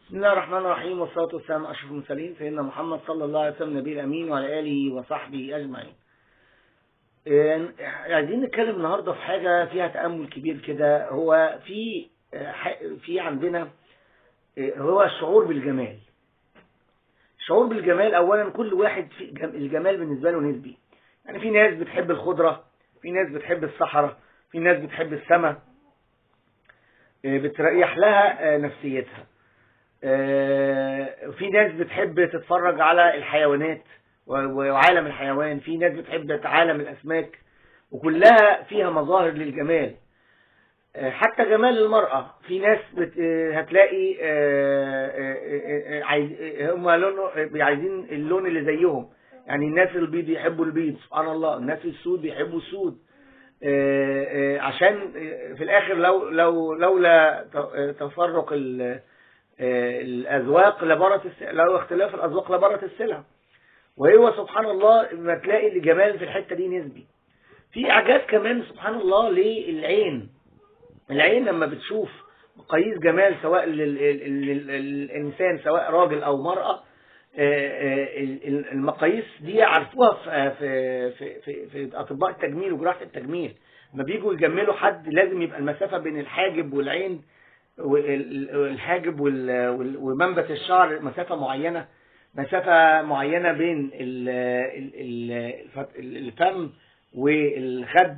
بسم الله الرحمن الرحيم، والصلاة والسلام على أشرف المرسلين سيدنا محمد صلى الله عليه وسلم النبي الأمين وعلى آله وصحبه أجمعين. عايزين نتكلم النهارده في حاجة فيها تأمل كبير كده. هو في عندنا هو الشعور بالجمال. الشعور بالجمال أولا، كل واحد في الجمال بالنسبة له نسبي. يعني في ناس بتحب الخضرة، في ناس بتحب الصحراء، في ناس بتحب السماء، بتريح لها نفسيتها. في ناس بتحب تتفرج على الحيوانات وعالم الحيوان، في ناس بتحب عالم الأسماك، وكلها فيها مظاهر للجمال. حتى جمال المرأة، في ناس هتلاقي هم عايزين اللون اللي زيهم. يعني الناس البيض يحبوا البيض، سبحان الله، الناس السود بيحبوا السود. عشان في الآخر لولا تفرق الأذواق لبارت لو اختلاف الأذواق لبارت السلع. وهو سبحان الله ما تلاقي الجمال في الحتة دي نسبي. في إعجاز كمان سبحان الله للعين. العين لما بتشوف مقاييس جمال سواء للإنسان سواء راجل أو مرأة، المقاييس دي عرفوها في أطباء التجميل وجراحة التجميل. لما بيجوا يجملوا حد لازم يبقى المسافة بين الحاجب والعين والحاجب ومنبت الشعر مسافة معينة بين الفم والخد،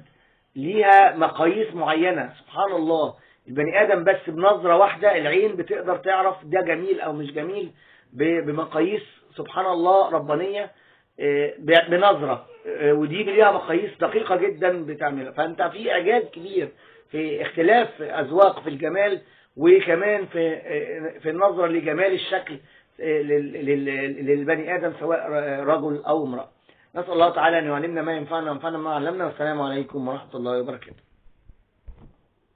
ليها مقاييس معينة. سبحان الله، البني آدم بس بنظرة واحدة العين بتقدر تعرف ده جميل أو مش جميل بمقاييس سبحان الله ربانية بنظرة، ودي ليها مقاييس دقيقة جدا بتعملها. فأنت في إعجاز كبير في اختلاف أذواق في الجمال، وكمان في النظرة لجمال الشكل للبني آدم سواء رجل أو امرأة. نسأل الله تعالى أن يعلمنا ما ينفعنا وينفعنا ما علمنا. والسلام عليكم ورحمة الله وبركاته.